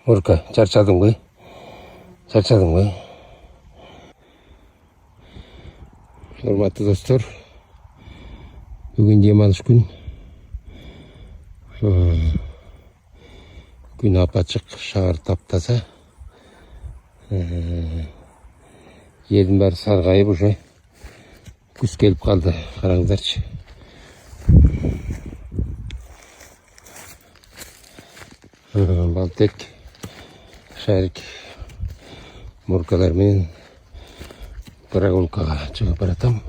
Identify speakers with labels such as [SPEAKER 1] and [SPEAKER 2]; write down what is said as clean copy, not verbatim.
[SPEAKER 1] Мурка, чарчадың бай? Чарчадың бай? Урматтуу достор, бүгүн демалыш күн. Күн апачык, шаар таптаза. Жердин баары саргайып уже күз келип калды. Караңыздарчы. Балтек, шарик, муркалар менен прогулкага чыгып баратам.